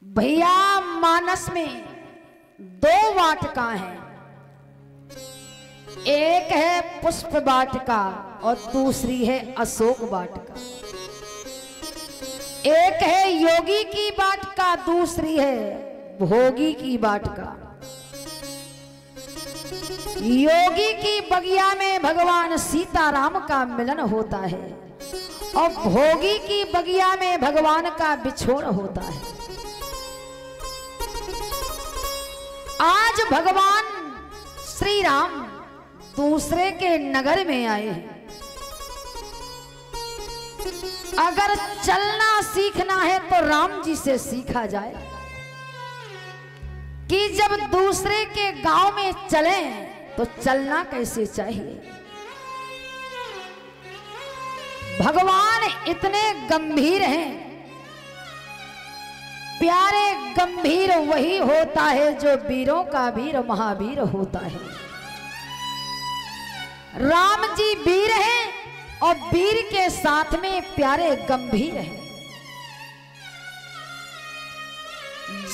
भैया मानस में दो वाटिका हैं, एक है पुष्प वाटिका और दूसरी है अशोक वाटिका। एक है योगी की वाटिका, दूसरी है भोगी की वाटिका। योगी की बगिया में भगवान सीताराम का मिलन होता है और भोगी की बगिया में भगवान का बिछोड़ होता है। आज भगवान श्री राम दूसरे के नगर में आए हैं। अगर चलना सीखना है तो राम जी से सीखा जाए कि जब दूसरे के गांव में चलें तो चलना कैसे चाहिए। भगवान इतने गंभीर हैं, प्यारे गंभीर वही होता है जो वीरों का वीर महावीर होता है। राम जी वीर हैं और वीर के साथ में प्यारे गंभीर हैं।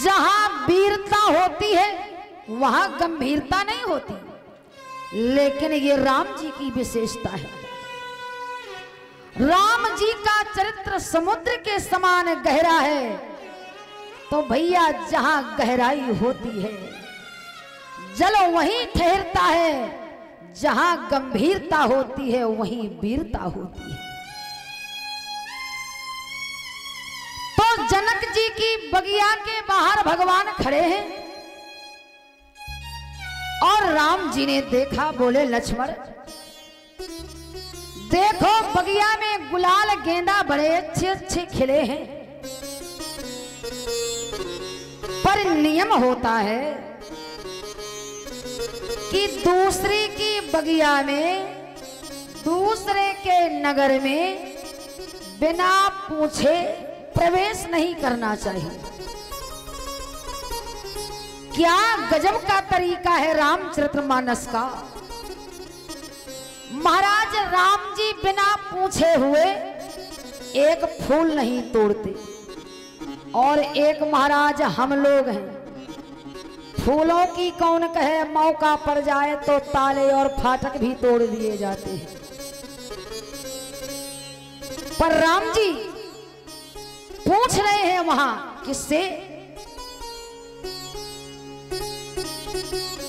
जहां वीरता होती है वहां गंभीरता नहीं होती, लेकिन ये राम जी की विशेषता है। राम जी का चरित्र समुद्र के समान गहरा है, तो भैया जहां गहराई होती है जल वहीं ठहरता है, जहां गंभीरता होती है वहीं वीरता होती है। तो जनक जी की बगिया के बाहर भगवान खड़े हैं और राम जी ने देखा, बोले लक्ष्मण देखो बगिया में गुलाल गेंदा बड़े अच्छे अच्छे खिले हैं, पर नियम होता है कि दूसरे की बगिया में, दूसरे के नगर में बिना पूछे प्रवेश नहीं करना चाहिए। क्या गजब का तरीका है रामचरितमानस का। महाराज राम जी बिना पूछे हुए एक फूल नहीं तोड़ते, और एक महाराज हम लोग हैं, फूलों की कौन कहे, मौका पड़ जाए तो ताले और फाटक भी तोड़ दिए जाते हैं। पर राम जी पूछ रहे हैं वहां किससे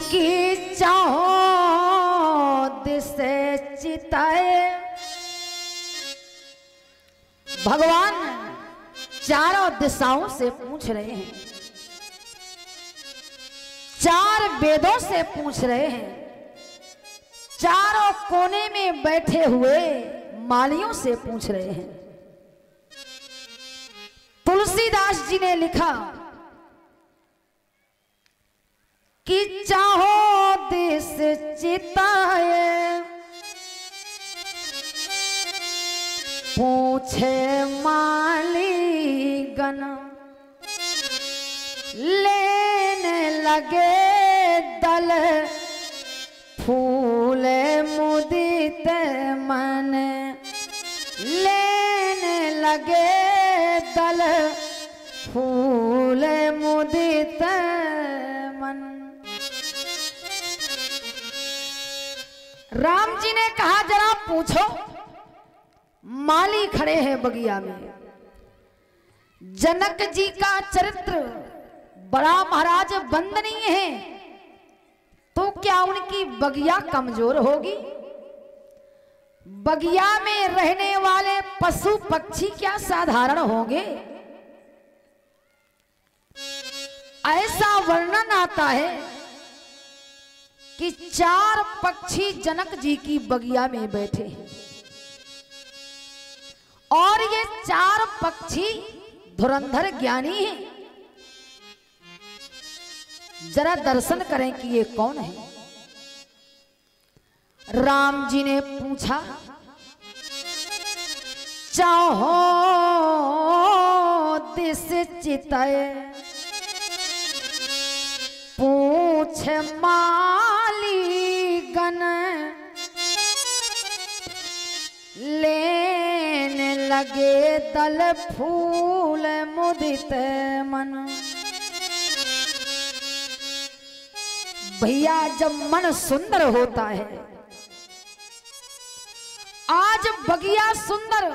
कि चाहो दिसे चिताए। भगवान चारों दिशाओं से पूछ रहे हैं, चार वेदों से पूछ रहे हैं, चारों कोने में बैठे हुए मालियों से पूछ रहे हैं। तुलसीदास जी ने लिखा कि चाहो दिस चिताए, पूछे माली गण, लेने लगे दल फूल मुदित मन, लेने लगे दल फूल मुदित मन। राम जी ने कहा जरा पूछो, माली खड़े हैं बगिया में। जनक जी का चरित्र बड़ा महाराज वंदनीय है, तो क्या उनकी बगिया कमजोर होगी? बगिया में रहने वाले पशु पक्षी क्या साधारण होंगे? ऐसा वर्णन आता है कि चार पक्षी जनक जी की बगिया में बैठे हैं, और ये चार पक्षी धुरंधर ज्ञानी हैं। जरा दर्शन करें कि ये कौन है। राम जी ने पूछा, चाहो दिस चिताए, पूछ माली गण, लेने लगे दल फूल मुदित मन। भैया जब मन सुंदर होता है, आज बगिया सुंदर,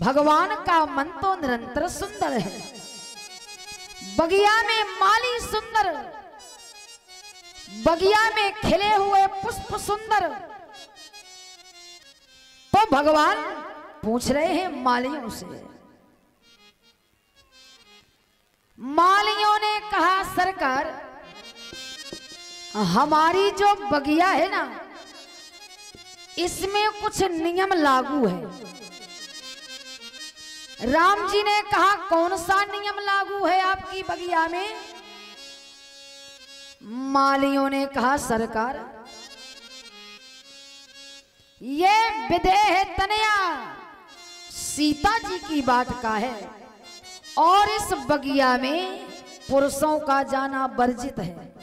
भगवान का मन तो निरंतर सुंदर है। बगिया में माली सुंदर, बगिया में खिले हुए पुष्प सुंदर, तो भगवान पूछ रहे हैं मालियों से। मालियों ने कहा सरकार, हमारी जो बगिया है ना, इसमें कुछ नियम लागू है। राम जी ने कहा कौन सा नियम लागू है आपकी बगिया में? मालियों ने कहा सरकार, ये विदेह तनया सीता जी की बात का है और इस बगिया में पुरुषों का जाना वर्जित है।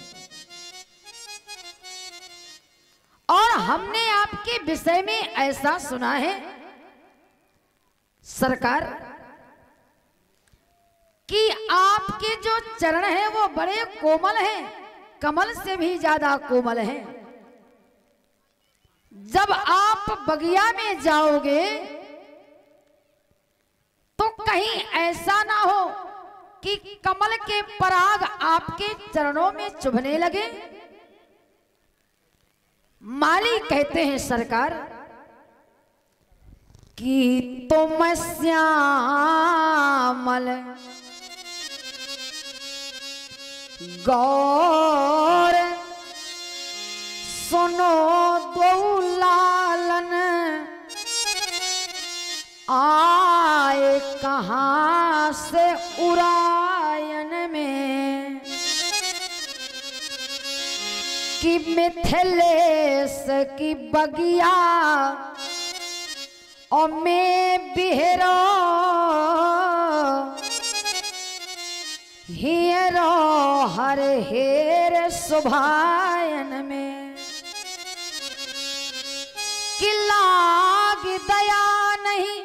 और हमने आपके विषय में ऐसा सुना है सरकार कि आपके जो चरण हैं वो बड़े कोमल हैं, कमल से भी ज्यादा कोमल हैं। जब आप बगिया में जाओगे तो कहीं ऐसा ना हो कि कमल के पराग आपके चरणों में चुभने लगे। माली कहते हैं सरकार कि तुम श्यामल गौर सुनो दो लालन, आए कहां से उरायन में, कि मिथिलेश की बगिया और मैं बिहरो हेरो हर हेर सुभायन में, कि लाग दया नहीं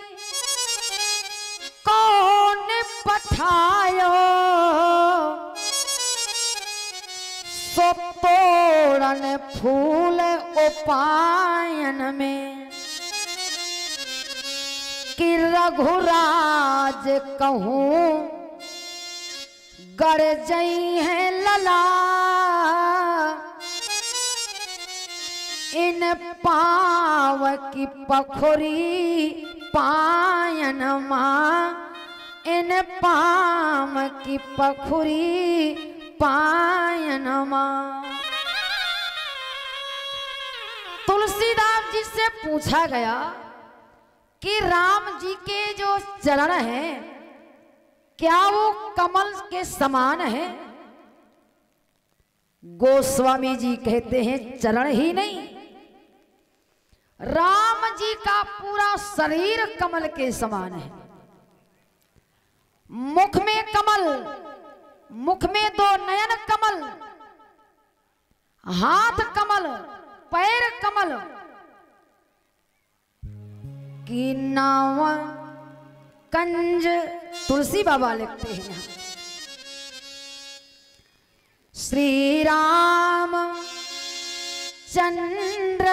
कौन पठायो, सो तोड़न फूल उपायन में, कि रघुराज कहूं गरजई है लला, इन पाव की पखुरी पायन माँ, इन पाव की पखुरी पायन माँ। तुलसीदास जी से पूछा गया कि राम जी के जो चरण हैं क्या वो कमल के समान है? गोस्वामी जी कहते हैं चरण ही नहीं, राम जी का पूरा शरीर कमल के समान है। मुख में कमल, मुख में दो नयन कमल, हाथ कमल, पैर कमल, की नाव कंज तुलसी बाबा लिखते हैं यहाँ। श्री राम चंद्र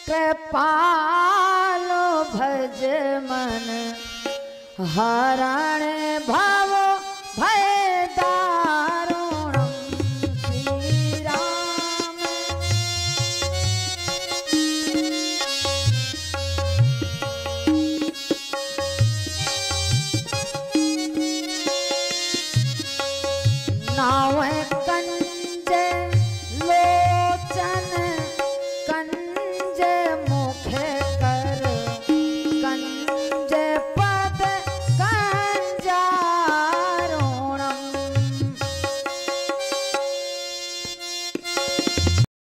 कृपालो भज मन, हरण भव भय दारुणम। श्री राम नाव